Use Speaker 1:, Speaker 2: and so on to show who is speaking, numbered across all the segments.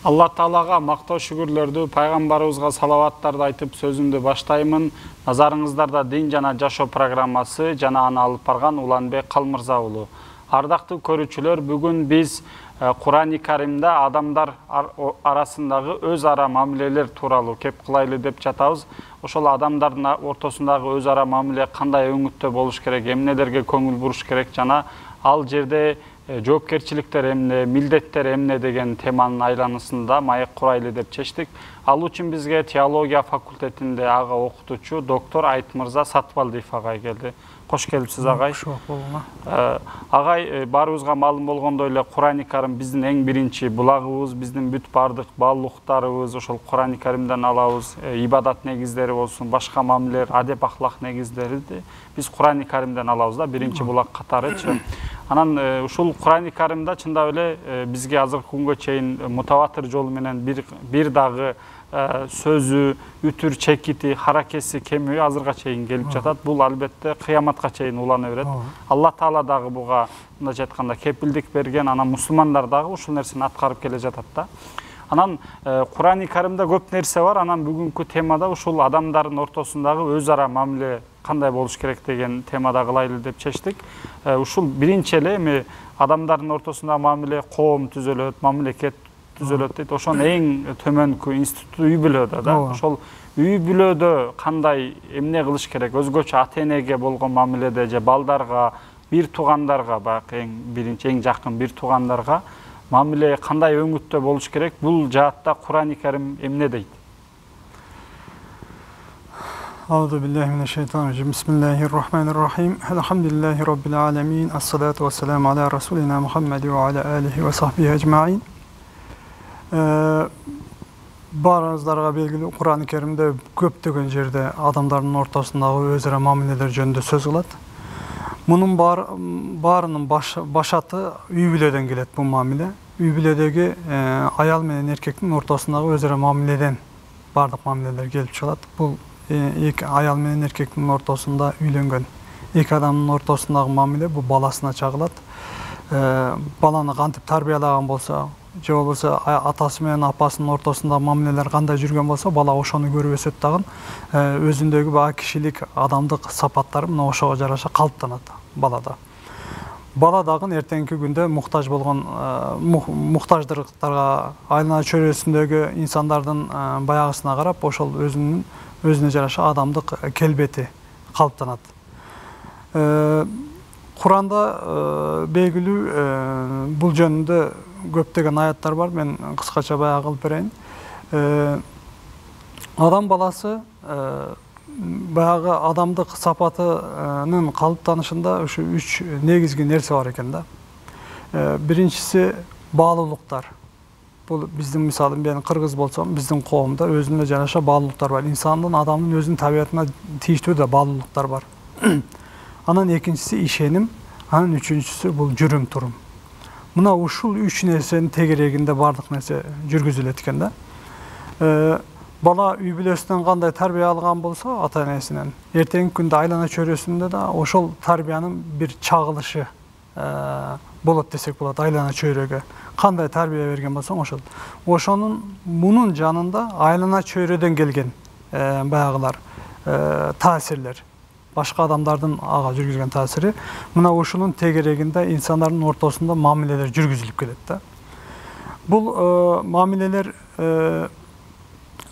Speaker 1: Алла Таалага мактоо шүгүрлөрдү, пайгамбарыбызга салаваттарды айтып сөзүмдү баштаймын. Назарыңыздарда Дин жана жашоо программасы жана аны алып барган Уланбек Калмырза уулу. Ардактуу көрүүчүлөр, бүгүн биз Кур'ан-ы Каримде адамдар арасындагы өз ара мамилелер тууралуу кеп кылайлы деп жатабыз. Ошол адамдардын ортосундагы өз ара мамиле кандай өңүттө болуш керек, эмнелерге көңүл буруш керек жана ал жерде жоопкерчиликтер эмне, милдеттер эмне деген теманын айланысында маек курайлы деп чечтик. Ал үчүн бизге теология факультетинде ага окутуучу доктор Айтмырза Сатыбалдиев агай келди. Кош келипсиз агай. Агай, баарыбызга маалым болгондой эле Кур'ан-ы Карим биздин эң биринчи булагыбыз, биздин бүт баардык баалуулуктарыбыз ошол Кур'ан-ы Каримден алабыз. Ибадат негиздери болсун, башка мамилелер, адеп ахлак негиздери биз Кур'ан-ы Каримден алабыз да, биринчи булак катарычы. Анан ушул Кур'ан-ы Каримде чындап эле бизге азыркы күнгө чейин мутаватир жолу менен бир дагы сөзү, үтүр чекити, харакеси кемүү азырга чейин келип жатат. Бул албетте кыяматка чейин улана берет. Алла Таала дагы буга мындайча айтканда кепилдик берген, анан мусулмандар дагы ушул нерсени аткарып келе жатат да. Анан Кур'ан-ы Каримде көп нерсе бар. Анан бүгүнкү темада ушул адамдардын ортосундагы өз ара мамиле кандай болуш керек деген темада кылайлы деп чечтик. Ушул биринчи эле эми адамдардын ортосунда мамиле коом түзөлөт, мамлекет түзөлөт дейт. Ошонун эң төмөнкү институту үй бүлөдө да. Ошол үй бүлөдө кандай эмне кылыш керек? Өзгөчө ата-энеге болгон мамиледе же балдарга, бир туугандарга, баягы эң биринчи, эң жакын бир туугандарга мамиле кандай өңүттө болуш керек? Бул жаатта Кур'ан-ы Карим эмне дейт?
Speaker 2: Ауду биллахи минеш шайтанир раджим. Бисмиллахир рахманир рахим. Алхамдулиллахи раббил аламин. Ассалату вассаламу аля расулина Мухаммади ва аля алихи ва сахбихи ажмаин. Баарыңыздарга белгилүү, Кур'ан-ы Каримде көптөгөн жерде адамдардын ортосундагы өз ара мамилелер жөнүндө сөз кылат. Мунун баарынын башаты үй бүлөдөн келет бул мамиле. Үй бүлөдөгү аял менен эркектин ортосундагы өз ара мамиледен баардык мамилелер келип чыгат. Бул эки аял менен эркектин ортосунда үйлөнгөн эки адамдын ортосундагы мамиле бул баласына чагылат. Баланы кантип тарбиялаган болсо, же болбосо атасы менен апасынын ортосунда мамилелер кандай жүргөн болсо, бала ошону көрүп өсөт дагы өзүндөгү баягы кишилик, адамдык сапаттары мына ошого жараша калыптанат балада. Бала дагы эртеңки күндө муктаж болгон муктаждыктарга айлана чөйрөсүндөгү инсандардын баягысына карап, ошол өзүнө жараша адамдык келбети калыптанат. Кур'анда белгилүү бул жөнүндө көптөгөн аяттар бар. Мен кыскача баягы кылып берейин. Адам баласы баягы адамдык сапатынын калыптанышында ушу 3 негизги нерсе бар экен да. Биринчиси баалуулуктар. Бул биздин мисалы мен кыргыз болсом, биздин коомдо өзүнө жараша баалуулуктар бар. Инсандын, адамдын өзүнүн табиятына тийиштүү да баалуулуктар бар. Анан экинчиси ишеним, анан үчүнчүсү бул жүрүм турум. Мына ушул 3 нерсенин тегерегинде бардык нерсе жүргүзүлөт экен да. Бала үй бүлөсүнөн кандай тарбия алган болсо, ата-энесинен, эртеңки күндө айлана чөйрөсүндө да ошол тарбиянын бир чагылышы болот десек болот. Айлана чөйрөгө кандай тарбия берген болсоң ошол. Мунун жанында айлана чөйрөдөн келген баягылар таасирлер, башка адамдардын ага жүргүзгөн таасири, мына ушунун тегерегинде инсандардын ортосунда мамилелер жүргүзүлүп келет да. Бул мамилелер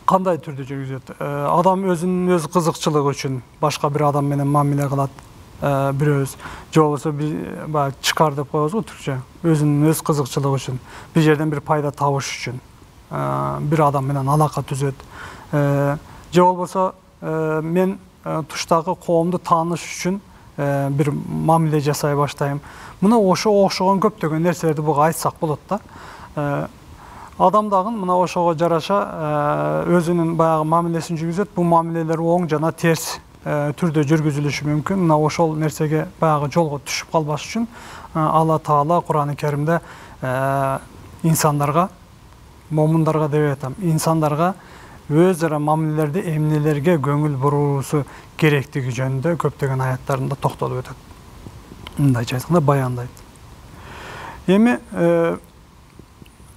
Speaker 2: кандай түрдө жүргүзүлөт? Адам өзүнүн өз кызыкчылыгы үчүн башка бир адам менен мамиле кылат, бирөөбүз, же болбосо баягы чыкар деп коебуз го түркчө, өзүнүн өз кызыкчылыгы үчүн, бир жерден бир пайда табыш үчүн бир адам менен алака түзөт. Же болбосо мен туштагы коомду тааныш үчүн бир мамиле жасай баштайм. Мына ошого окшогон көптөгөн нерселерди буга айтсак болот да. Адам дагы мына ошого жараша өзүнүн баягы мамилесин жүргүзөт. Бул мамилелер оң жана терс түрдө жүргүзүлүшү мүмкүн. Мына ошол нерсеге баягы жолго түшүп калбаш үчүн Алла Таала Кур'ан-ы Каримде инсандарга, момундарга деп айтам, инсандарга өз ара мамилелерди эмнелерге көңүл буруусу керектиги жөнүндө көптөгөн аяттарында токтолуп өтөт. Мындайча айтканда баяндайт. Эми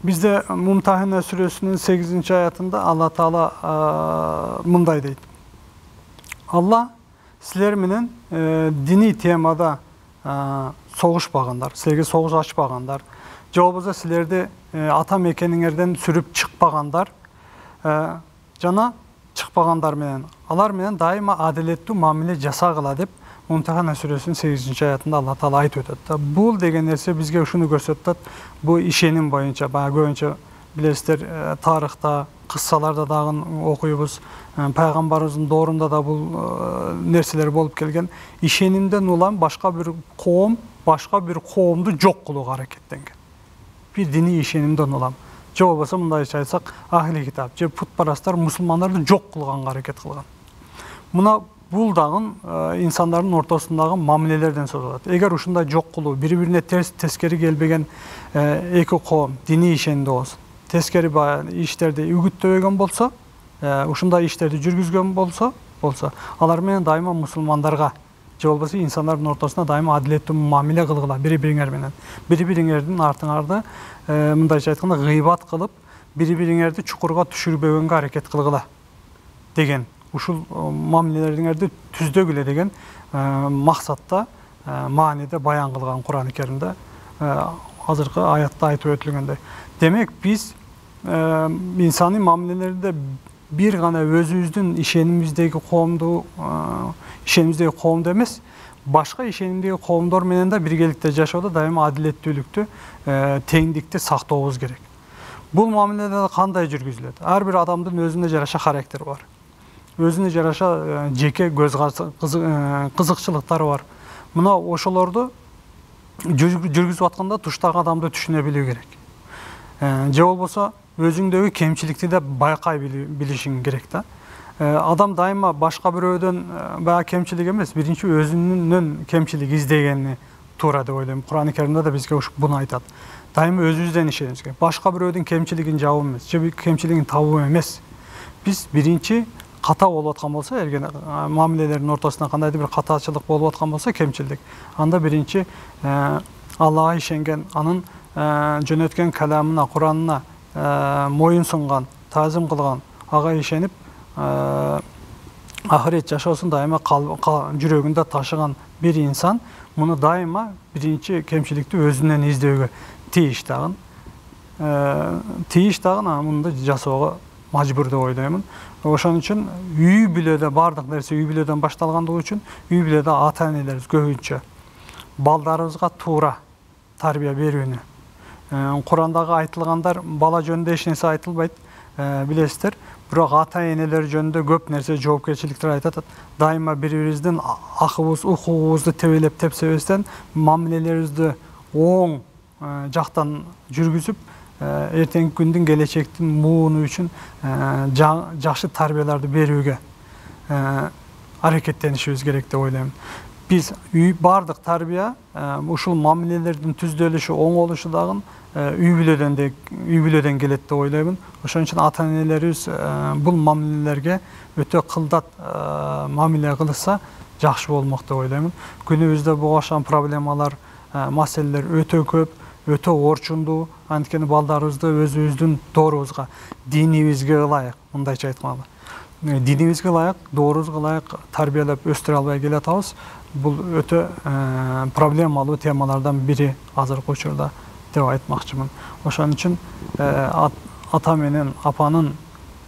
Speaker 2: Bizde Mumtahine Suresi'nin 8. ayetinde Allah Teala mınday deydi. Allah sizler menen dini temada soğuşpagandar, sizlerge soğuş açpagandar, же болбосо силерди ата мекениңерден сүрүп чыкпагандар жана чыкпагандар менен алар менен дайыма адилеттүү мамиле жасагыла деп Мумтахана сүрөсүнүн 8 аятында Алла Таала айтып өтөт. Бул деген нерсе бизге ушуну көрсөтөт. Бул ишеним боюнча баягы көбүнчө билесиздер тарыхта, кыссаларда дагы окуйбуз. Пайгамбарыбыздын доорунда да бул нерселер болуп келген. Ишенимден улам башка бир коомду жок кылууга аракеттенген. Bir dini işenimden olan. Же болбосо мындайча айтсак, ахли китап, же путпарастар мусулмандарды жок кылганга аракет кылган. Мына бул дагы инсандардын ортосундагы мамилелерден созулат. Эгер ушундай жок кылуу, бири-бирине тескери келбеген эки коом дини ишенимде болсо, тескери иштерди үгүттөбөгөн болсо, ушундай иштерди жүргүзгөн болсо, алар менен дайыма мусулмандарга же болбосо инсандардын ортосуна дайыма адилеттүү мамиле кылгыла бири-бириңер менен. Бири-бириңердин артыңарды мындайча айтканда гыйбат кылып, бири-бириңерди чукурга түшүрбөгөнгө аракет кылгыла деген, ушул мамилелердиңерди түздөгүлө деген максатта мааниде баян кылган Кур'ан-ы Керимде азыркы аятта айтып өтүлгөндөй. Демек биз инсаний мамилелерде bir gana özümüzdün işenimizdeki koomdu emес, başka işenimdeki koomdor menен de birgelikte жашоодо daima adilеттүүлүктү, теңдикти сактообуз керек. Бул мамиледе кандай жүргүзүлөт? Ар бир адамдын өзүнө жараша характери бар. Өзүнө жараша жеке көз кызыкчылыктары бар. Мына ошолорду жүргүзүп атканда туштагы адамды түшүнө билүү керек. Же болбосо өзүңдөгү кемчиликти да байкай билишиң керек да. Адам дайыма башка бирөөдөн баягы кемчилик эмес, биринчи өзүнүн кемчилик издегени туура деп ойлойм. Кур'ан-ы Керимде да бизге буну айтат. Дайыма өзүбүздөн ишенишибиз керек. Башка бирөөдүн кемчилигин жабуу эмес, же кемчилигин табуу эмес. Биз биринчи ката болуп аткан болсо, эрген мамилелердин ортосунда кандайдыр бир катачылык болуп аткан болсо, кемчилик. Анда биринчи Аллага ишенген, анын жөнөткөн каламына, Куранына моюн сунган, таазим кылган, ага ишенип, ахирет жашоосун дайыма жүрөгүндө ташыган бир инсан муну дайыма биринчи кемчиликти өзүнөн издөөгө тийиш дагы, муну жасоого мажбур деп ойлоймун. Ошон үчүн үй бүлөдө бардык нерсе үй бүлөдөн башталгандыгы үчүн үй бүлөдө ата-энелерибиз көбүнчө балдарыбызга туура тарбия берүүнү. Курандагы айтылгандар бала жөнүндө эч нерсе айтылбайт, билесиздер. Бирок ата-энелер жөнүндө көп нерсе жоопкерчиликтер айтат. Дайыма бири-бирибиздин акыбыз, укугубузду тебелеп тепсебестен мамилелерибизди оң жактан жүргүзүп, эртеңки күндүн келечектин мууну үчүн жакшы тарбияларды берүүгө аракеттенишибиз керек деп ойлойм. Biz бардык тарбия ушул мамилелердин түздөлүшү, оңолушу дагы үй бүлөдөн келет деп ойлоймун. Ошон үчүн ата-энелерибиз бул мамилелерге өтө кылдат мамиле кылышса жакшы болмок деп ойлоймун. Күнүбүздө буга окшогон проблемалар, маселелер өтө көп, өтө орчундуу. Анткени балдарыбызды өзүбүздүн доорубузга, динибизге ылайык, мындайча айтканда, динибизге ылайык, доорубузга ылайык тарбиялап өстүрө албай келатабыз. Бул өтө проблемалуу темалардан бири азыркы учурда деп айтмакчымын. Ошон үчүн ата менен апанын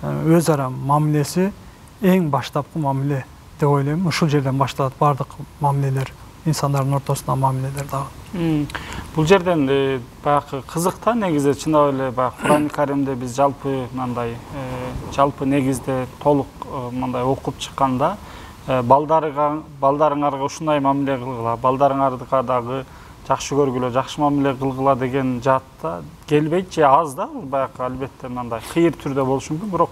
Speaker 2: өз ара мамилеси эң баштапкы мамиле деп ойлойм. Ушул жерден башталат бардык мамилелер, инсандардын ортосунда мамилелер дагы.
Speaker 1: Бул жерден баягы кызык да, негизи чындап эле баягы Кур'ан-ы Керимде биз жалпы негизде толук мындай окуп чыкканда балдарыңарга ушундай мамиле кылгыла, балдарыңарга дагы жакшы көргүлө, жакшы мамиле кылгыла деген жатта келбейт же аз да, баягы албетте мындай кыйыр түрдө болушу мүмкүн, бирок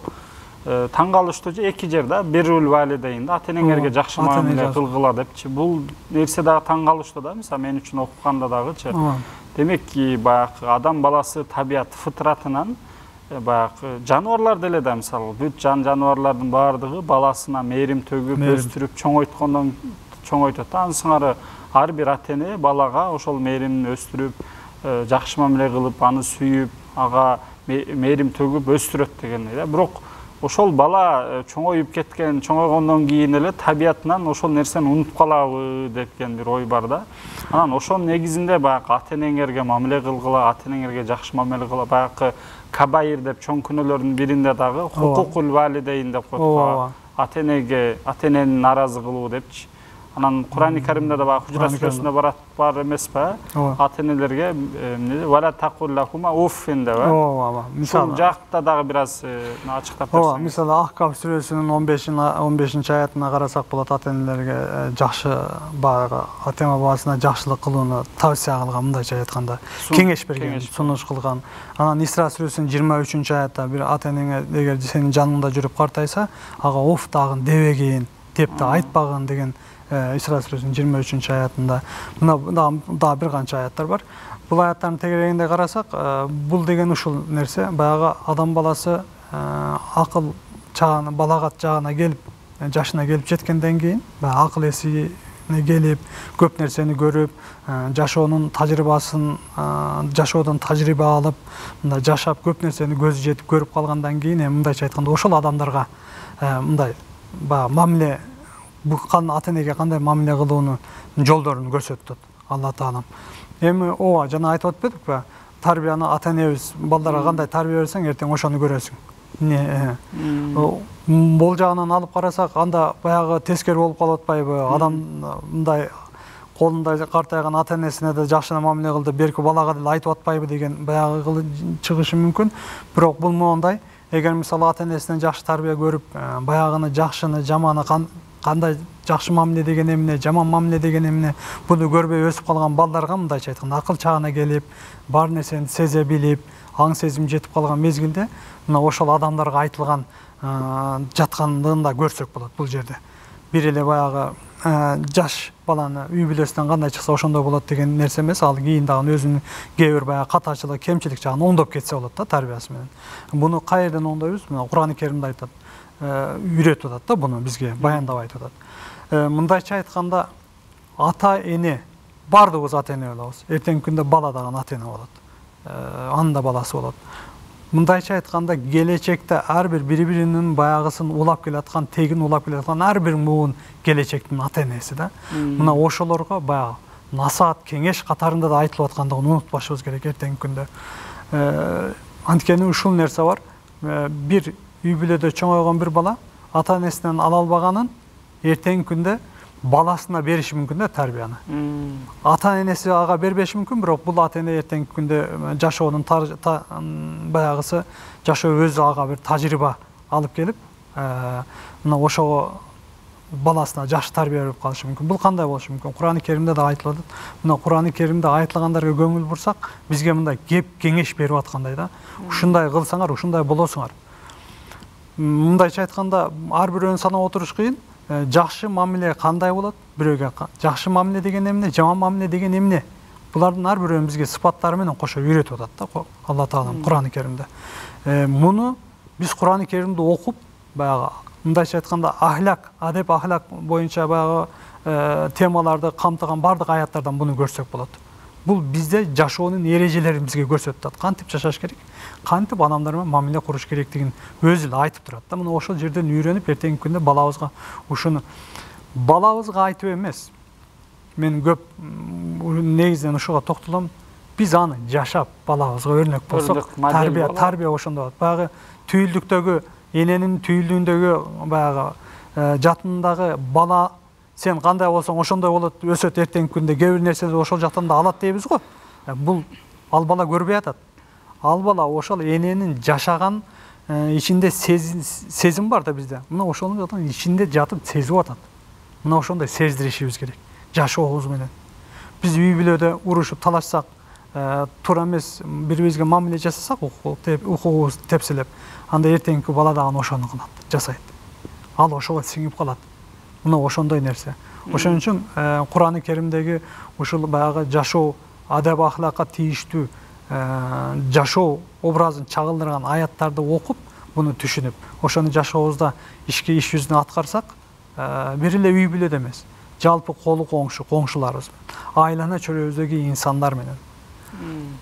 Speaker 1: таң калыштуу же эки жер да, бирул валидейн да, ата-энеңерге жакшы мамиле кылгыла депчи. Бул нерсе дагы таң калыштуу да, мисалы мен үчүн окуганда дагычы. Демек ки баягы адам баласы табият фытратынан баягы жаныбарлар деле да, мисалы бүт жаныбарлардын баардыгы баласына мээрим төгүп, өстүрүп, чоңойткондон чоңойтот. Анын сыңары ар бир ата-эне балага ошол мээримин өстүрүп, жакшы мамиле кылып, аны сүйүп, ага мээрим төгүп өстүрөт дегендей да. Бирок ошол бала чоңоюп кеткен, чоңойгондон кийин эле табиятынан ошол нерсени унутуп калабы деген бир ой бар да. Анан ошонун негизинде баягы ата-энеңерге мамиле кылгыла, ата-энеңерге жакшы мамиле кылгыла, баягы кабаир деп чоң күнөөлөрдүн биринде дагы хукукул валидейн деп коет. Ата-энеге, ата-энени наразы кылуу депчи. Анан Кур'ан-ы Каримде да баягы Хужрат сүрөсүндө бар эмеспи? Ата-энелерге вала такуллахума уффин деп. Мисалы жакта дагы бир аз ачыктап берсең.
Speaker 2: Мисалы Ахкаф сүрөсүнүн 15 аятына карасак болот, ата-энелерге жакшы баягы ата-эне бабасына жакшылык кылууну тавсия кылган, мындайча айтканда кеңеш берген, сунуш кылган. Анан Исра сүрөсүнүн 23-аятта бир ата-энең эгер сенин жаныңда жүрүп картайса, ага уф дагы дебегин деп да айтпагын деген Исра сүрөсүнүн 23-аятында. Мына да бир канча аяттар бар. Бул аяттардын тегерегинде карасак, бул деген ушул нерсе баягы адам баласы акыл чагына, балагат жагына келип, жашына келип жеткенден кийин, баягы акыл эсине келип, көп нерсени көрүп, жашоонун тажрыйбасын, жашоодон тажрыйба алып, мындай жашап көп нерсени көзү жетип көрүп калгандан кийин, мындайча айтканда ошол адамдарга мындай баягы мамиле, бул ата-энеге кандай мамиле кылуунун жолдорун көрсөтөт Алла Таалам. Эми ооба жана айтып өтпөдүкпү? Тарбияны ата-энебиз балдарга кандай тарбия берсең, эртең ошону көрөсүң. Бул жагынан алып карасак, анда баягы тескери болуп калып атпайбы? Адам мындай колунда картайган ата-энесине да жакшы мамиле кылды, берки балага деле айтып атпайбы деген баягы чыгышы мүмкүн. Бирок бул моундай, эгер мисалы ата-энесинен жакшы тарбия көрүп, баягыны жакшыны, жаманы кандай жакшы мамиле деген эмне, жаман мамиле деген эмне, буну көрбөй өсүп калган балдарга мындайча айтканда акыл чагына келип, бар нерсени сезе билип, аң сезим жетип калган мезгилде, мына ошол адамдарга айтылган жаткандыгын да көрсөк болот бул жерде. Бир эле баягы жаш баланы үй бүлөсүнөн кандай чыкса ошондой болот деген нерсе эмес, ал кийин дагы өзүнүн кээ бир баягы катачылык, кемчилик жагын оңдоп кетсе болот да тарбиясы менен. Буну каерден оңдойбуз? Мына Кур'ан-ы Каримде айтат. Үйрөтүп атат да буну бизге, баяндап айтып атат. Мындайча айтканда, ата-эне, бардыгыбыз ата-эне болобуз. Эртеңки күндө бала дагы ата-эне болот. Анын да баласы болот. Мындайча айтканда, келечекте ар бир бири-биринин баягысын улап келаткан, тегин улап келаткан ар бир муун келечектин ата-энеси да. Мына ошолорго баягы насаат, кеңеш катарында да айтылып аткандыгын унутпашыбыз керек эртеңки күндө. Анткени ушул нерсе бар. Бир үй бүлөдө чоңойгон бир бала ата-энесинен ала албаганын эртеңки күндө баласына бериши мүмкүн да тарбияны. Ата-энеси ага бербеши мүмкүн, бирок бул ата-эне эртеңки күндө жашоонун баягысы, жашоо өзү ага бир тажрыйба алып келип, мына ошого баласына жакшы тарбия берип калышы мүмкүн. Бул кандай болушу мүмкүн? Кур'ан-ы Каримде да айтылып атат. Мына Кур'ан-ы Каримде айтылгандарга көңүл бурсак, бизге мындай кеп кеңеш берип аткандай да. Ушундай кылсаңар, ушундай болосуңар. Мындайча айтканда, ар бирөөнү санап отуруш кыйын. Жакшы мамиле кандай болот? Бирөөгө жакшы мамиле деген эмне, жаман мамиле деген эмне? Булардын ар бирөөнүн бизге сыпаттары менен кошо үйрөтүп атат да Алла Таалам Кур'ан-ы Каримде. Муну биз Кур'ан-ы Каримди окуп, баягы мындайча айтканда ахлак, адеп ахлак боюнча баягы темаларды камтыган бардык аяттардан буну көрсөк болот. Бул бизде жашоонун эрежелерин бизге көрсөтүп атат. Кантип жашаш керек? Кантип адамдар менен мамиле куруш керектигин өзү эле айтып турат да. Мына ошол жерден үйрөнүп эртеңки күндө балабызга ушуну балабызга айтып эмес. Мен көп негизинен ушуга токтолом. Биз аны жашап балабызга өрнөк болсок, тарбия ошондо болот. Баягы түйүлдүктөгү, эненин түйүлдүгүндөгү баягы жатындагы бала сен кандай болсоң ошондой болот, өсөт эртеңки күндө кээ бир нерселерди ошол жактан да алат дейбиз го. Бул ал бала көрбөй атат. Ал бала ошол эненин жашаган ичинде сезим бар да бизде. Мына ошонун ичинде жатып сезип атат. Мына ошондой сездиришибиз керек жашообуз менен. Биз үй бүлөдө урушуп талашсак, туура эмес бири-бирибизге мамиле жасасак, укугубуз тепселеп, анда эртеңки бала дагы ошону кылат, жасайт. Ал ошого сиңип калат. Мына ошондой нерсе. Ошон үчүн Кур'ан-ы Каримдеги ушул баягы жашоо, адеп ахлакка тийиштүү жашоо образын чагылдырган аяттарды окуп, буну түшүнүп, ошону жашообузда иш жүзүнө аткарсак, бир эле үй бүлөдө эмес, жалпы колу коңшу, коңшуларыбыз, айлана чөйрөбүздөгү инсандар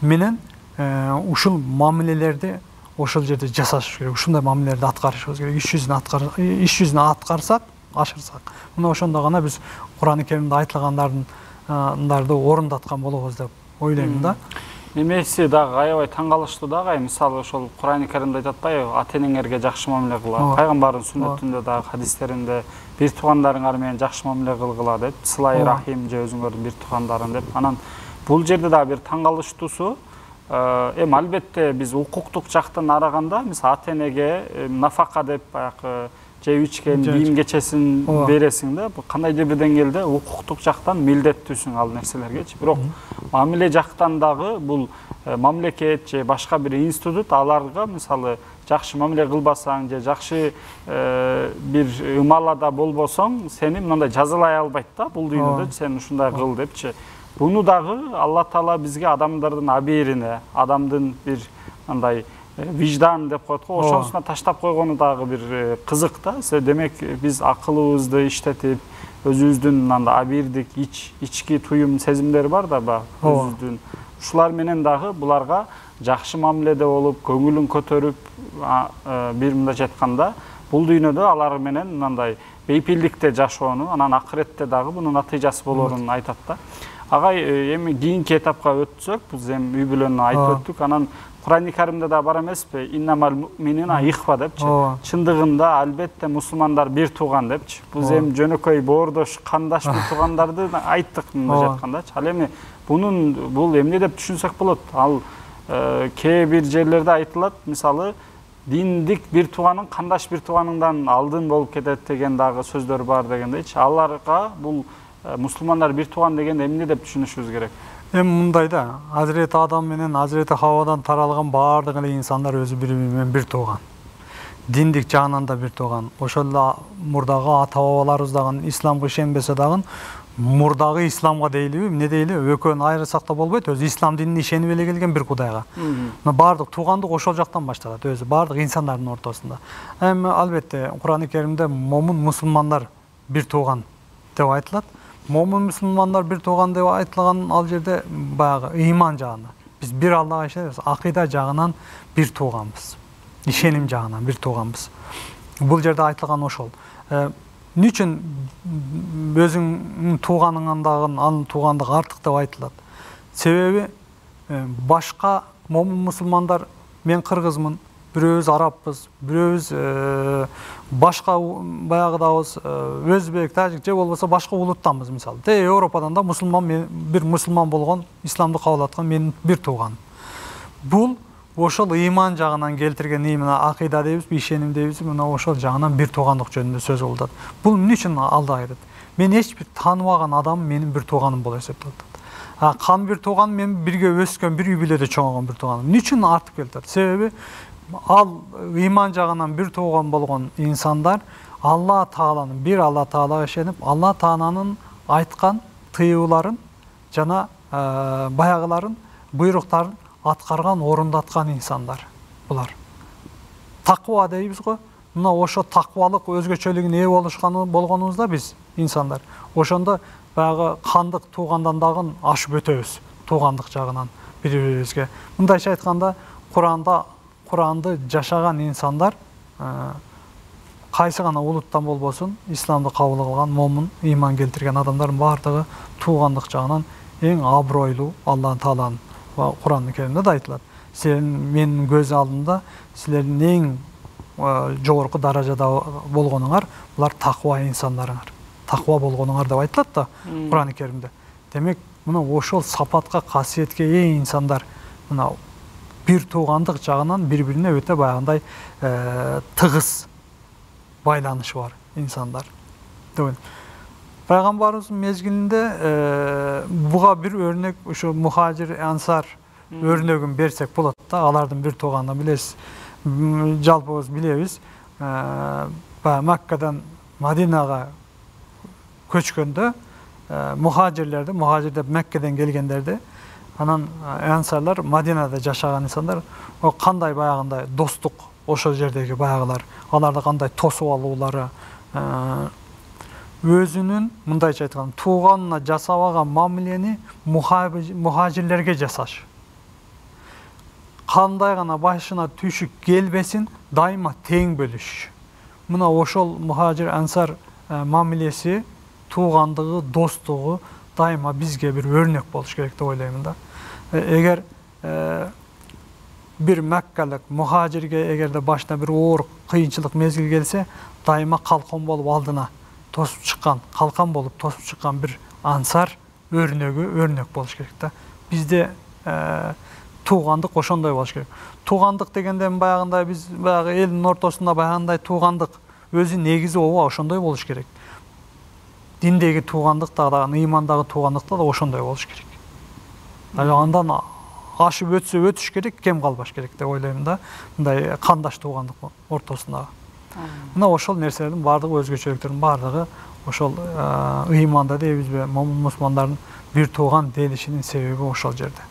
Speaker 2: менен ушул мамилелерди ошол жерде жасашыбыз керек, ушундай мамилелерди аткарышыбыз керек. Иш жүзүнө аткарсак, ашырсак, мына ошондо гана биз Кур'ан-ы Керимде айтылгандарды орундаткан болобуз деп ойлойм да.
Speaker 1: Немеси дагы аябай таң калыштуу дагы, мисалы ошол Кур'ан-ы Керимде айтат атпайбы, ата-энеңерге жакшы мамиле кыла. Пайгамбардын сүннөтүндө дагы, хадистеринде бир туугандарыңар менен жакшы мамиле кылгыла деп, сылай рахим же өзүңөрдүн бир туугандарың деп. Анан бул жерде дагы бир таң калыштуусу, албетте биз укуктук жактан араганда, мисалы ата-энеге нафака деп баягы жеп ичкен кийим кечесин бересиң да, кандайдыр бир деңгээлде укуктук жактан милдеттүүсүң ал нерселергечи. Бирок мамиле жактан дагы бул мамлекет же башка бир институт аларга мисалы жакшы мамиле кылбасаң же жакшы бир ымалада болбосоң, сени мындай жазалай албайт да, бул дүйнөдө сен ушундай кыл депчи. Буну дагы Алла Таала бизге адамдардын абийирине, адамдын бир мындай виждан деп коет го, ошонусуна таштап койгону дагы бир кызык да. Демек биз акылыбызды иштетип, өзүбүздүн мындай абийирдик ички туюм сезимдери бар да, өзүбүздүн ушулар менен дагы буларга жакшы мамиледе болуп, көңүлүн көтөрүп, бир мындайча айтканда, бул дүйнөдө алар менен мындай бейпилдикте жашоону, анан акыретте дагы бунун натыйжасы болорун айтат да. Агай, эми кийинки этапка өтсөк, биз эми үй бүлөнү айтып өттүк, анан Кур'ан-ы Керимде да бар эмеспи, иннамал муъминуна ихва депчи. Чындыгында албетте мусулмандар бир тууган депчи. Биз эми жөнөкөй боордош, кандаш бир туугандарды айттык мындай айткандачы. Ал эми бул эмне деп түшүнсөк болот? Ал кээ бир жерлерде айтылат, мисалы диндик бир тууганың кандаш бир тууганыңдан алдын болуп кетет деген дагы сөздөр бар дегендейчи. Аларга бул мусулмандар бир тууган деген эмне деп түшүнүшүбүз керек?
Speaker 2: Эми мындай да, Азирети Адам менен Азирети Хавадан таралган баардык эле инсандар өзү бири менен бир тууган. Диндик жагынан да бир тууган. Ошол эле мурдагы ата-бабаларыбыз дагы исламга ишенбесе дагы мурдагы исламга дейлиби, эмне дейлиби, экөөнү айырсак да болбойт, өзү ислам динине ишенип эле келген бир Кудайга. Баардык туугандык ошол жактан башталат, өзү баардык инсандардын ортосунда. Эми албетте Кур'ан-ы Керимде момун мусулмандар бир тууган деп айтылат. Момун мусулмандар бир тууган деп айтылган ал жерде баягы ыйман жагынан. Биз бир Аллага ишенебиз, акыйда жагынан бир тууганбыз. Ишеним жагынан бир тууганбыз. Бул жерде айтылган ошол. Эмне үчүн өзүңдүн тууганыңан дагы анын туугандыгы артык деп айтылат? Себеби башка момун мусулмандар, мен кыргызмын, бирөөбүз арабпыз, бирөөбүз башка баягыдабыз, өзбек, тажик же болбосо башка улуттанбыз мисалы. Европадан да бир мусулман болгон, исламды кабыл аткан менин бир тууганым. Бул ошол ыйман жагынан келтирген ыйман, акыйда дейбизби, ишеним дейбизби, мына ошол жагынан бир туугандык жөнүндө сөз болуп атат. Бул эмне үчүн алды айрат? Мен эч бир тааныбаган адам менин бир тууганым болуп эсептелип атат. Кан бир тууган, мен бирге өскөн, бир үй бүлөдө чоңойгон бир тууганым. Эмне үчүн артып келип атат? Себеби ал ыйман жагынан бир тууган болгон инсандар Алла Тааланын, бир Алла Таалага ишенип, Алла Тааланын айткан тыюуларын жана баягыларын, буйруктарын аткарган, орундаткан инсандар булар. Таква дейбиз го. Мына ошо таквалык өзгөчөлүгүнө ээ болгонубузда биз инсандар. Ошондо баягы кандык туугандан дагы ашып өтөбүз, туугандык жагынан бири-бирибизге. Мындайча айтканда, Куранды жашаган инсандар, кайсы гана улуттан болбосун, исламды кабыл кылган, момун, ыйман келтирген адамдардын баардыгы туугандык жагынан эң абройлуу Алла Тааланын Кур'ан-ы Керимде да айтылат. Менин көз алдымда силердин эң жогорку даражада болгонуңар, булар таква инсандарыңар. Таква болгонуңар деп айтылат да Кур'ан-ы Керимде. Демек, мына ошол сапатка, касиетке ээ инсандар, мына бир туугандык жагынан бири-бирине өтө баягындай тыгыз байланышы бар инсандар. Пайгамбарыбыздын мезгилинде буга бир өрнөк, ушу мухажир, ансар өрнөгүн берсек болот да, алардын бир тууганын билесиз. Жалпыбыз билебиз, Маккадан Мадинага көчкөндө мухажирлер Меккеден келгендерди, анан ансарлар Мадинада жашаган инсандар, кандай баягындай достук ошол жердеги баягылар, аларды кандай тосуп алуулары, өзүнүн мындайча айтканда тууганына жасабаган мамилени мухажирлерге жасаш. кандай гана башына түшүк келбесин, дайыма тең бөлүш. Мына ошол мухажир ансар мамилеси, туугандыгы, достугу дайыма бизге бир өрнөк болуш керек деп ойлоймун да. Эгер bir Мәккалык мухажирге эгерде башына бир оор кыйынчылык мезгил келсе, дайыма калкан болуп алдына тосуп чыккан, калкан болуп тосуп чыккан бир ансар өрнөк болуш керек да. Бизде туугандык ошондой болуш керек. Туугандык дегенде баягындай биз баягы элдин ортосунда баягындай туугандык өзү негизи ооба ошондой болуш керек. Диндеги туугандык да, ыймандагы туугандык да ошондой болуш керек. Андан ашып өтүш керек, кем калбаш керек деп ойлоймун да. Мындай кандаш туугандык ортосунда. Мына ошол нерселердин бардыгы, өзгөчөлүктөрдүн бардыгы ошол ыйманда дейбизби, мусулмандардын бир тууган делишинин себеби ошол жерде.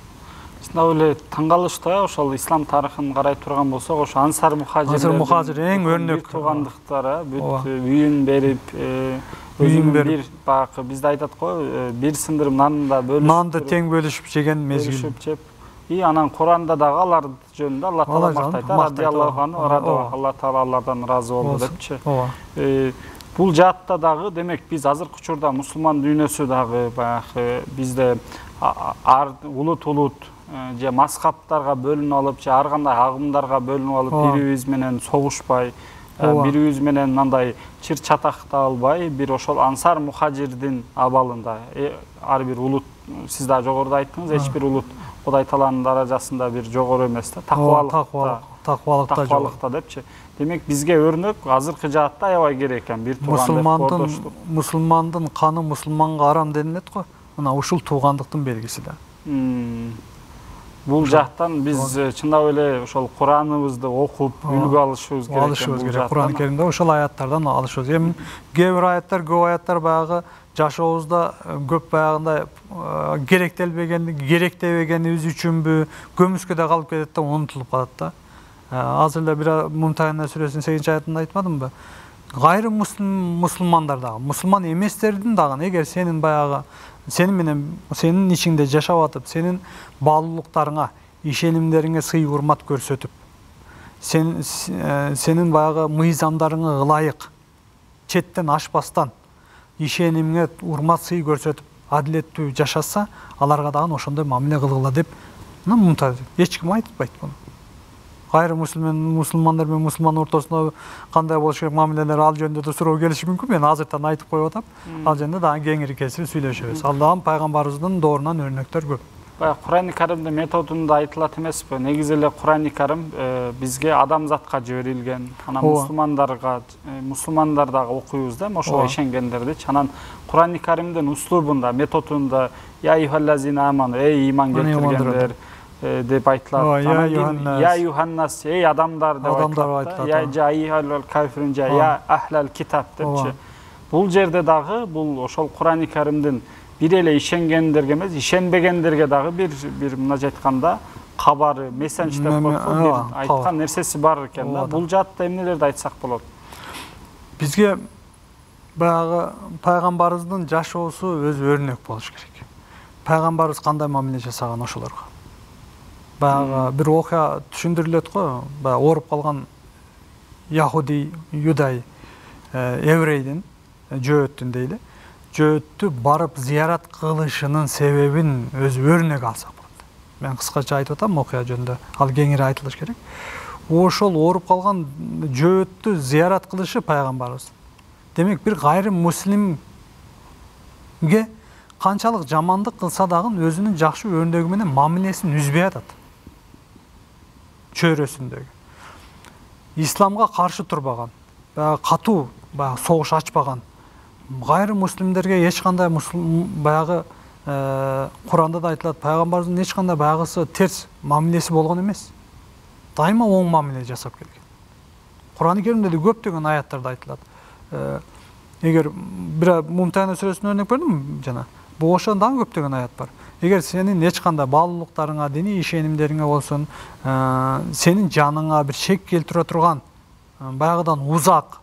Speaker 1: Мына эле таң калышта ошол ислам тарыхын карай турган болсок, ошо ансар мухажир
Speaker 2: эң өрнөк
Speaker 1: туугандыктары бүт үйүн берип, бир баягы бизде айтат го, бир сындырым нанында бөлүшүп,
Speaker 2: нанды тең бөлүшүп жеген мезгил.
Speaker 1: И анан Куранда дагы алар жөнүндө Алла Таала мактайт. Радиаллаху анху, Алла Таала алардан разы болду депчи. Бул жаатта дагы демек биз азыркы учурда мусулман дүйнөсү дагы баягы бизде улут же мазхабтарга бөлүнүп алып, же ар кандай агымдарга бөлүнүп алып, бирибиз менен согушпай, бирибиз менен мындай чыр чатакта албай, бир ошол ансар мухажирдин абалында ар бир улут, сиз да жогоруда айттыңыз, эч бир улут Кудай Тааланын даражасында бир жогору эмес да, таквалыкта депчи. Демек бизге өрнөк азыркы жаатта аябай керек экен, бир туугандык.
Speaker 2: Мусулмандын каны мусулманга арам дениет го. Мына ушул туугандыктын белгиси да.
Speaker 1: Бул жактан биз чындап эле ошол Кураныбызды окуп, үлгү алышыбыз керек.
Speaker 2: Куран Керимде ошол аяттардан алышыбыз. Эми көп аяттар баягы жашообузда көп баягындай керектебегенибиз үчүнбү, көмүскөдө калып кетет да, унутулуп калат да. Азыр эле бир Мумтахина сүрөсүнүн 8-аятында айтмадымбы? Гайры мусулмандар дагы, мусулман эместердин дагы эгер сенин баягы сенин ичиңде жашап атып, сенин баалуулуктарыңа, ишенимдериңе сый урмат көрсөтүп, сенин баягы мыйзамдарыңа ылайык, четтен ашпастан, ишенимге урмат сый көрсөтүп, адилеттүү жашаса, аларга дагы ошондой мамиле кылгыла деп, эч ким айтпайт муну. Гайры мусулмандар менен мусулман ортосунда кандай болуш керек мамилелер, ал жөнүндө да суроо келиши мүмкүн. Мен азыртан айтып коюп атам. Ал жөнүндө дагы кеңири кесип сүйлөшөбүз. Аллахын пайгамбарыбыздын доорунан өрнөктөр көп.
Speaker 1: Курани Каримде методунда айтылат эмеспи? Негизи эле Курани Карим бизге адамзатка жиберилген. Анан мусулмандар дагы окуйбуз да, ошого ишенгендердичи. Анан Курани Каримдин услубунда, методунда я юхаллазина аману, эй иман келтиргендер деп айтылат. Я юханнас, эй адамдар деп айтылат. Я жаихал кафирин, я ахлал китаб депчи. Бул жерде дагы бул ошол Курани Каримдин бир эле ишенгендерге эмес, ишенбегендерге дагы бир мына айтканда кабары, месседж деп коет, айткан нерсеси бар экен да. Бул жаатта эмнелерди айтсак болот?
Speaker 2: Бизге баягы пайгамбарыбыздын жашоосу өзү өрнөк болуш керек. Пайгамбарыбыз кандай мамиле жасаган ошолорго. Баягы бир окуя түшүндүрүлөт го, баягы ооруп калган яхуди, юдай, еврейдин жөөттүн дейли. Жөөттү барып зыярат кылышынын себебин өзү өрнөк алсак болот. Мен кыскача айтып атам окуя жөнүндө, ал кеңири айтылыш керек. Ошол ооруп калган жөөттү зыярат кылышы пайгамбарыбыз. Демек бир гайры муслимге канчалык жамандык кылса дагы өзүнүн жакшы өрнөгү менен мамилесин үзбөй атат. Чөйрөсүндөгү. Исламга каршы турбаган, катуу согуш ачпаган, гайры муслимдерге эч кандай баягы Куранда да айтылат, пайгамбарыбыздын эч кандай баягысы терс мамилеси болгон эмес. Дайыма оң мамиле жасап келген. Куран Керимде көптөгөн аяттарда айтылат. Эгер бир Мумтахина сүрөсүнөн өрнөк бердим жана, бул ошондо дагы көптөгөн аят бар. Эгер сенин эч кандай баалуулуктарыңа, диний ишенимдериңе болсун, сенин жаныңа бир шек келтире турган, баягыдан узак,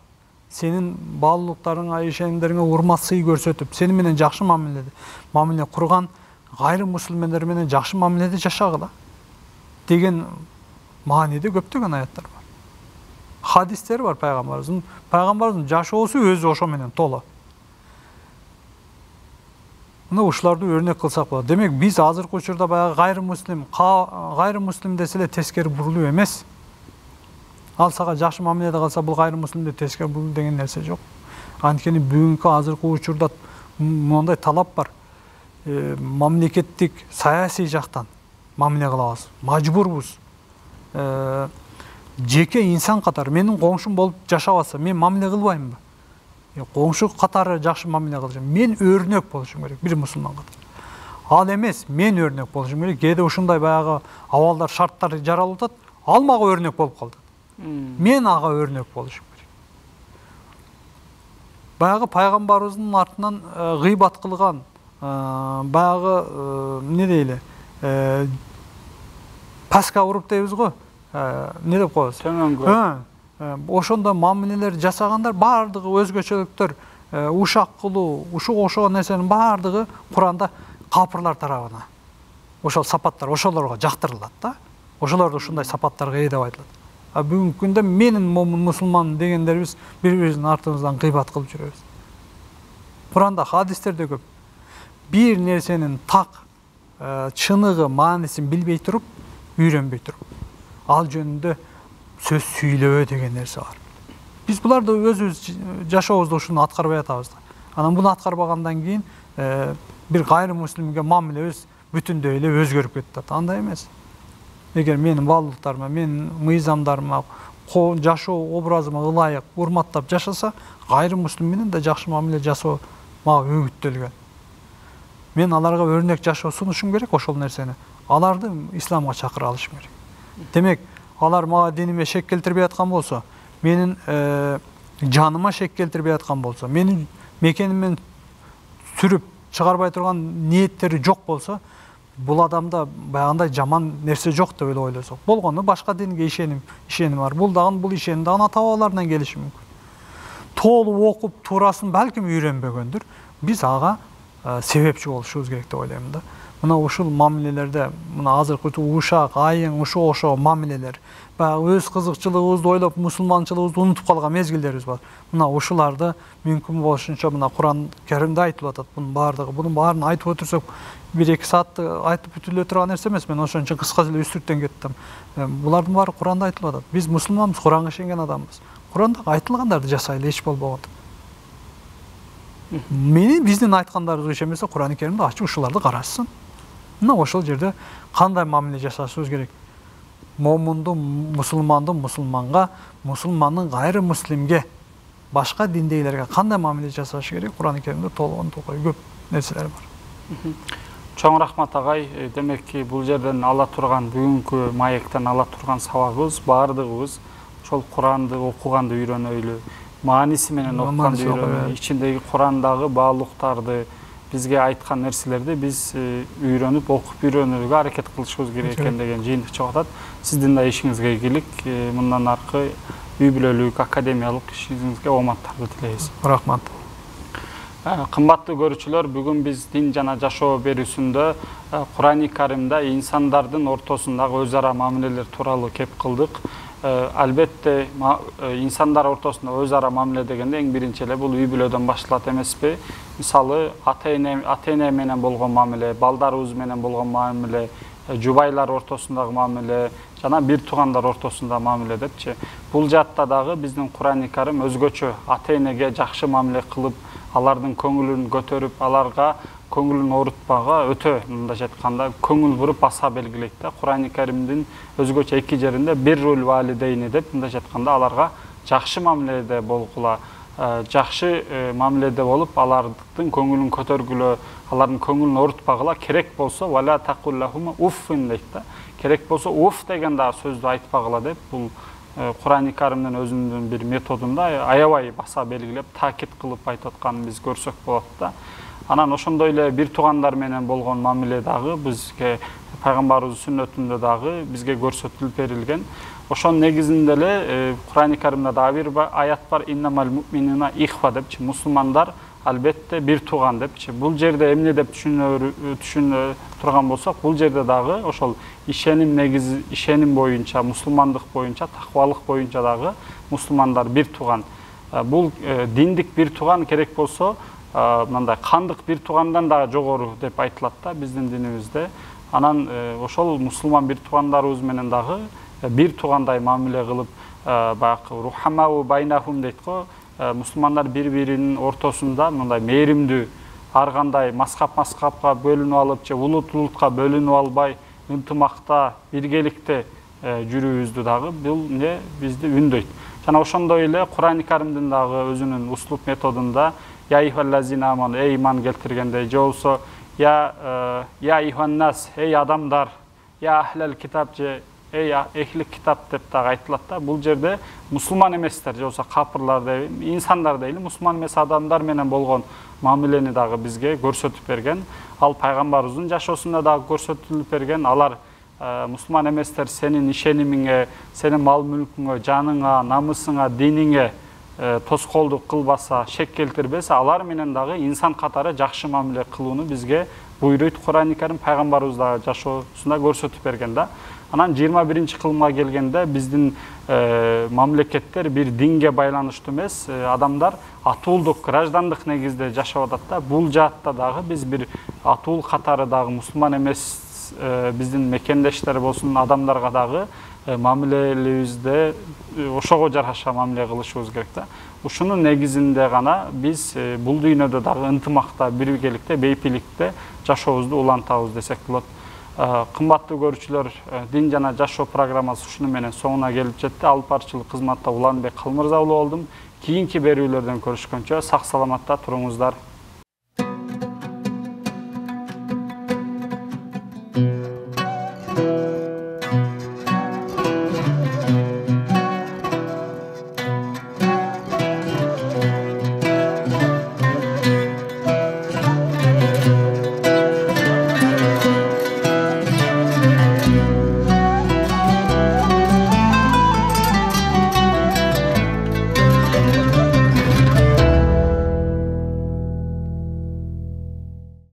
Speaker 2: сенин баалуулуктарыңа, ишенимдериңе урмат сый көрсөтүп, сени менен жакшы мамиле курган гайры мусулмандар менен жакшы мамиледе жашагыла деген Manide көптөгөн аяттар бар. Hadisteri var Peygamberimizin. Peygamberimizin жашоосу өзү ошо менен толо. Мына ушуларды өрнөк кылсак болот. Демек биз азыркы учурда баягы гайрымуслим десе эле тескери бурулуу эмес. Ал сага жакшы мамиледе калса, бул гайрымуслимде тескери бурулуу деген нерсе жок. Анткени бүгүнкү азыркы учурда мондай талап бар. Мамлекеттик саясий жактан мамиле кылабыз. Мажбурбуз. Жеке инсан катары менин коңшум болуп жашап атса, мен мамиле кылбаймынбы? Коңшу катары жакшы мамиле кылышым. Мен өрнөк болушум керек бир мусулман катары. Ал эмес, мен өрнөк болушум керек. Кээде ушундай баягы абалдар, шарттар жаралып атат, ал мага өрнөк болуп калды. Мен ага өрнөк болушум керек. Баягы пайгамбарыбыздын артынан гыйбат кылган, баягы эмне дейли? Паска уруп дейбиз го. Не деп коебуз?
Speaker 1: Төмөнгө.
Speaker 2: Ошондо мамилелер жасагандар баардыгы өзгөчөлүктөр, ушак кылуу, ушуга окшогон нерсенин баардыгы Куранда капырлар тарабына. Ошол сапаттар ошолорго жактырылат да. Ошолорду ушундай сапаттарга ээ деп айтылат. Бүгүнкү күндө менин мусулман дегендерибиз бири-бирибиздин артыбыздан гыйбат кылып жүрөбүз. Куранда хадистерде көп. Бир нерсенин так чыныгы, маанисин билбей туруп, үйрөнбөй туруп, ал жөнүндө сөз сүйлөбө деген нерсе бар. Биз буларды өзүбүз жашообузда ушуну аткарбай атабыз да. Анан буну аткарбагандан кийин бир гайрымуслимге мамилебиз бүтүндөй эле өзгөрүп кетти. Андай эмес. Эгер менин баалуулуктарыма, менин мыйзамдарыма, жашоо образыма ылайык урматтап жашаса, гайрымуслим менен да жакшы мамиле жасоо мага өгүттөлгөн. Мен аларга өрнөк жашоо сунушум керек ошол нерсени. Аларды исламга чакыра алышым керек. Демек, алар мага диниме шек келтирбей аткан болсо, менин жаныма шек келтирбей аткан болсо, менин мекенимден сүрүп чыгарбай турган ниеттери жок болсо, бул адамда баягындай жаман нерсе жок деп эле ойлосок. Болгону башка динге ишеним бар. Бул ишеним дагы ата-бабаларынан келиши мүмкүн. Толуп окуп туурасын балким үйрөнбөгөндүр. Биз ага себепчи болушубуз керек деп ойлойм да. Мына ушул мамилелерде, мына азыркы ушак, айың, ушуга окшогон мамилелер, баягы өз кызыкчылыгыбызды ойлоп, мусулманчылыгыбызды унутуп калган мезгилдерибиз бар. Мына ушуларды мүмкүн болушунча мына Куран Керимде айтылып атат. Bunun баарын айтып отурсак, 1-2 саатты айтып бүтүлө турган нерсе эмес. Мен ошон үчүн кыска эле үстүртөн кеттим. Булардын баары Куранда айтылып атат. Биз мусулманбыз, Куранга ишенген адамбыз. Куранда айтылгандарды жасайлы, эч болбогон. Биздин айткандарыбызга ишенбесе, Куран Керимде ачып ушуларды карашсын. Мына ошол жерде кандай мамиле жасашыбыз керек? Момунду мусулманды мусулманга, мусулмандын гайрымуслимге, башка диндейлерге кандай мамиле жасаш керек? Куран Керимде толгон токой көп нерселер бар.
Speaker 1: Чоң рахмат агай. Демекки бул жерден ала турган бүгүнкү маектен ала турган сабагыбыз баардыгыбыз ошол Куранды окуганды үйрөнөйлү, мааниси менен окуганды үйрөнөйлү, ичиндеги Курандагы баалуулуктарды, бизге айткан нерселерди биз үйрөнүп, окуп үйрөнүүгө аракет кылышыбыз керек экен деген жыйынтык чыгып атат. Сиздин да ишиңизге ийгилик, мындан аркы үй бүлөлүк, академиялык ишиңизге ооматтарды тилейбиз.
Speaker 2: Рахмат.
Speaker 1: Кымбаттуу көрүүчүлөр, бүгүн биз дин жана жашоо берүүсүндө Куран-ы Каримде инсандардын ортосундагы өз ара мамилелер тууралуу кеп кылдык. Албетте инсандар ортосунда өз ара мамиле дегенде эң биринчи эле бул үй бүлөдөн башталат эмеспи? Мисалы, ата-эне менен болгон мамиле, балдарыбыз менен болгон мамиле, жубайлар ортосундагы мамиле, жана бир туугандар ортосунда мамиле депчи. Бул жаатта дагы биздин Куран-ы Карим өзгөчө ата-энеге жакшы мамиле кылып, алардын көңүлүн көтөрүп, аларга көңүлүн оорутпага өтө, мындайча айтканда, көңүл буруп баса белгилейт да. Куран-ы Каримдин өзгөчө 2 жеринде биррул валидейни деп, мындайча айтканда, аларга жакшы мамиледе болгула, жакшы мамиледе болуп, алардын көңүлүн көтөргүлө, алардын көңүлүн оорутпагыла, керек болсо вала тақуллахума уффин дейт да. Керек болсо уф деген да сөздү айтпагыла деп, бул Куран-ы Каримдин өзүнүн бир методунда аябай баса белгилеп, таакид кылып айтып атканын биз көрсөк болот да. Анан ошондой эле бир туугандар менен болгон мамиле дагы бизге пайгамбарыбыздын сүннөтүндө дагы бизге көрсөтүлүп берилген. Ошонун негизинде эле Куран-ы Каримде дагы бир аят бар: «Иннамал муъминуна ихва» депчи, мусулмандар албетте бир тууган депчи. Бул жерде эмне деп түшүнө турган болсок, бул жерде дагы ошол ишеним боюнча, мусулмандык боюнча, такыбалык боюнча дагы мусулмандар бир тууган. Бул диндик бир тууган керек болсо, мындай кандык бир туугандан дагы жогору деп айтылат да биздин динибизде. Анан ошол мусулман бир туугандарыбыз менен дагы бир туугандай мамиле кылып, баягы рухамау байнахум дейт го, мусулмандар бири-биринин ортосунда мындай мээримдүү, ар кандай маскапка бөлүнүп алып же улут-улутка бөлүнүп албай, ынтымакта, биргеликте жүрүүбүздү дагы бул эмне бизди үндөйт. Жана ошондой эле Кур'ан-ы Каримдин дагы өзүнүн услуп методунда я ихваллазина аману, эй иман келтиргендей, же болсо я ихваннас, эй адамдар, я ахлал китап же эй эхли китап деп дагы айтылат да. Бул жерде мусулман эместер же болсо капырлар деп, инсандар дейли, мусулман эмес адамдар менен болгон мамилени дагы бизге көрсөтүп берген. Ал пайгамбарыбыздын жашоосунда дагы көрсөтүлүп берген. Алар мусулман эместер сенин ишенимиңе, сенин мал мүлкүңө, жаныңа, намысыңа, диниңе тоскоолдук кылбаса, шек келтирбесе, алар менен дагы инсан катары жакшы мамиле кылууну бизге буйруйт Кур'ан-ы Карим, пайгамбарыбыз дагы жашоосунда көрсөтүп берген да. Анан 21 кылымга келгенде биздин мамлекеттер бир динге байланыштуу эмес, адамдар атуулдук, граждандык негизде жашап атат да. Бул жаатта дагы биз бир атуул катары дагы мусулман эмес биздин мекендештер болсун, адамдарга дагы мамилебизде ошого жараша мамиле кылышыбыз керек да. Ушунун негизинде гана биз бул дүйнөдө дагы ынтымакта, биргеликте, бейпиликте жашообузду улантабыз десек болот. Кымбаттуу көрүүчүлөр, Дин жана жашоо программасы ушуну менен соңуна келип жетти. Алып баруучулук кызматта Уланбек Калмырза болдум. Кийинки берүүлөрдөн көрүшкөнчө сак саламатта туруңуздар.